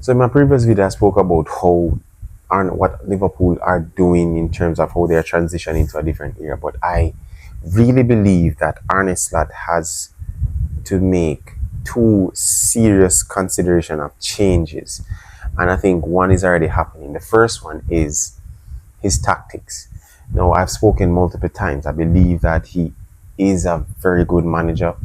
So in my previous video, I spoke about how and what Liverpool are doing in terms of how they are transitioning to a different era. But I really believe that Arne Slot has to make two serious consideration of changes. And I think one is already happening. The first one is his tactics. Now, I've spoken multiple times. I believe that he is a very good manager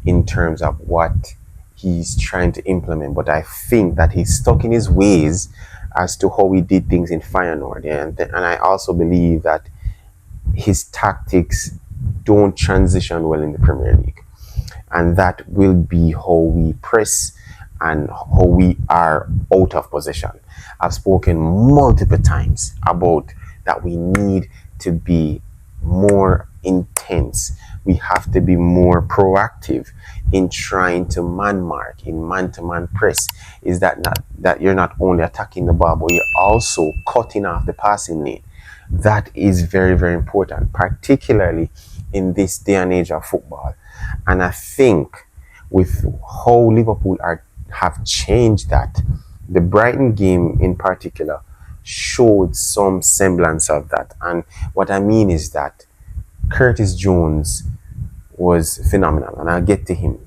in terms of what he's trying to implement, but I think that he's stuck in his ways as to how he did things in Feyenoord. And I also believe that his tactics don't transition well in the Premier League. And that will be how we press and how we are out of possession. I've spoken multiple times about that we need to be more intense. We have to be more proactive in trying to man mark, in man-to-man press. Is that not that you're not only attacking the ball, but you're also cutting off the passing lane. That is very, very important, particularly in this day and age of football. And I think with how Liverpool have changed that, the Brighton game in particular showed some semblance of that. And what I mean is that Curtis Jones was phenomenal, and I'll get to him.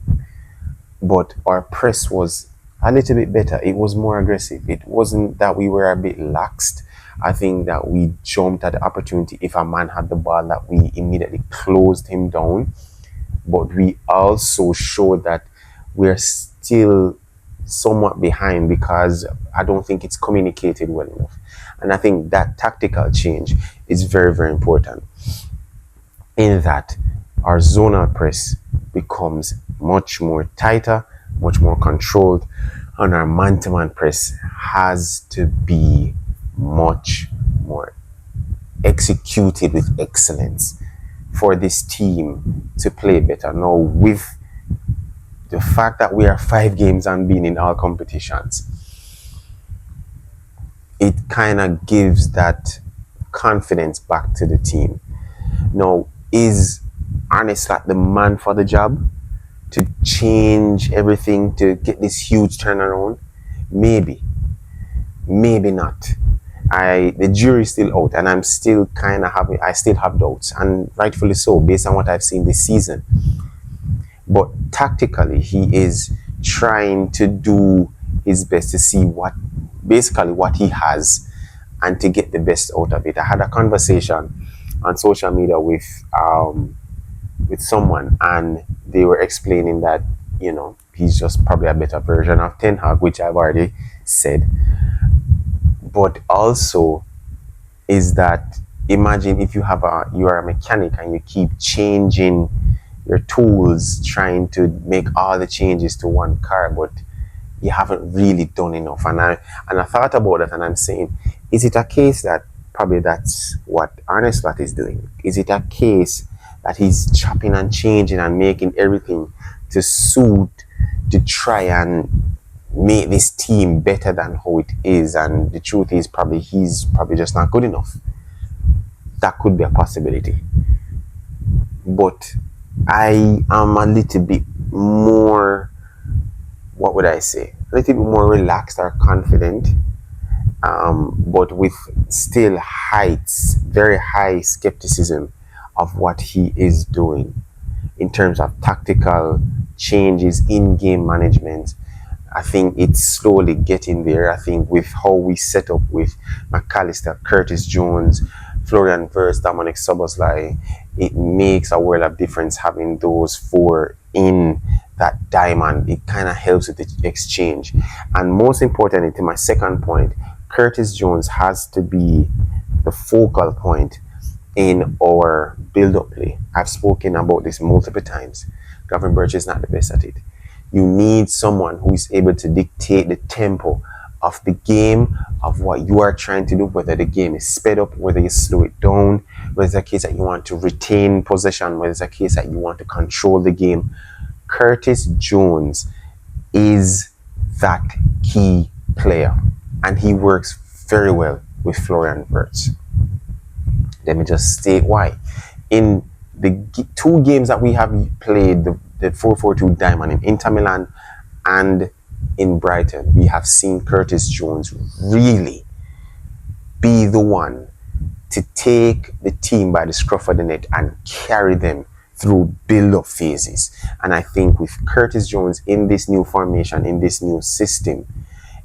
But our press was a little bit better. It was more aggressive. It wasn't that we were a bit laxed. I think that we jumped at the opportunity. If a man had the ball, that we immediately closed him down. But we also showed that we're still somewhat behind because I don't think it's communicated well enough. And I think that tactical change is very, very important, in that our zonal press becomes much more tighter, much more controlled, and our man-to-man press has to be much more executed with excellence for this team to play better. Now, with the fact that we are 5 games unbeaten in all competitions, it kind of gives that confidence back to the team. Now, is Arne Slot the man for the job to change everything, to get this huge turnaround? Maybe, maybe not. The jury's still out, and I'm still I still have doubts, and rightfully so, based on what I've seen this season. But tactically, he is trying to do his best to see what he has and to get the best out of it. I had a conversation on social media with someone, and they were explaining that, he's just probably a better version of Ten Hag, which I've already said. But also is that, imagine if you are a mechanic and you keep changing your tools, trying to make all the changes to one car, but you haven't really done enough. And I thought about it, and I'm saying, is it a case that probably that's what Arne Slot is doing? Is it a case that he's chopping and changing and making everything to suit, to try and make this team better than how it is? And the truth is, he's probably just not good enough. That could be a possibility. But I am a little bit more, what would I say? A little bit more relaxed or confident, but with still very high skepticism of what he is doing in terms of tactical changes, in-game management. I think it's slowly getting there. I think with how we set up with McAllister, Curtis Jones, Florian Wirtz, Dominic Szoboszlai, it makes a world of difference having those 4 in that diamond. It kind of helps with the exchange. And most importantly, to my second point, Curtis Jones has to be the focal point in our build-up play. I've spoken about this multiple times. Gavin Birch is not the best at it. You need someone who is able to dictate the tempo of the game, of what you are trying to do, whether the game is sped up, whether you slow it down, whether it's a case that you want to retain possession, whether it's a case that you want to control the game. Curtis Jones is that key player, and he works very well with Florian Wirtz. Let me just state why. In the 2 games that we have played, the 4-4-2 diamond in Inter Milan and in Brighton, we have seen Curtis Jones really be the one to take the team by the scruff of the neck and carry them through build-up phases. And I think with Curtis Jones in this new formation, in this new system,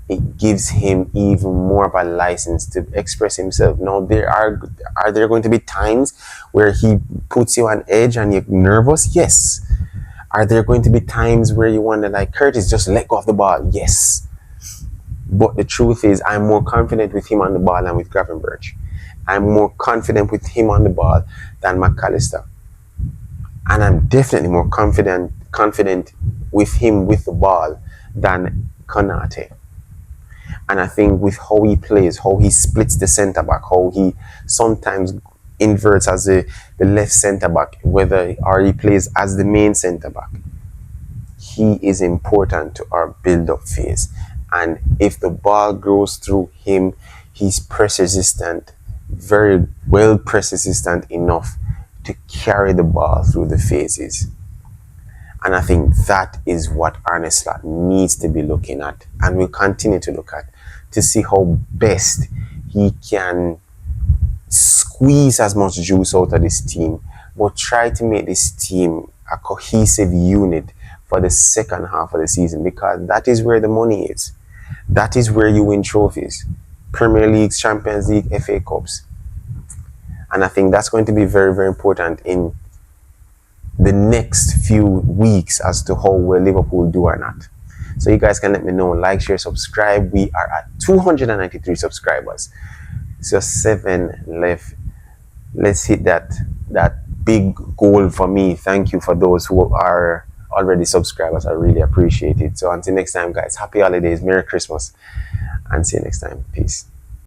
it gives him even more of a license to express himself. Now, are there going to be times where he puts you on edge and you're nervous? Yes. Are there going to be times where you wonder, like, Curtis, just let go of the ball? Yes. But the truth is, I'm more confident with him on the ball than with Gravenberch. I'm more confident with him on the ball than McAllister. And I'm definitely more confident with him with the ball than Konate. And I think with how he plays, how he splits the centre back, how he sometimes inverts as the left centre back, or he plays as the main centre back, he is important to our build-up phase. And if the ball goes through him, he's press resistant, very well press resistant enough to carry the ball through the phases. And I think that is what Arne Slot needs to be looking at, and will continue to look at, to see how best he can squeeze as much juice out of this team, but try to make this team a cohesive unit for the second half of the season, because that is where the money is. That is where you win trophies. Premier Leagues, Champions League, FA Cups. And I think that's going to be very, very important in the next few weeks as to how well Liverpool do or not. So you guys can let me know. Like, share, subscribe. We are at 293 subscribers. It's just 7 left. Let's hit that big goal for me. Thank you for those who are already subscribers. I really appreciate it. So until next time, guys, happy holidays, Merry Christmas, and see you next time. Peace.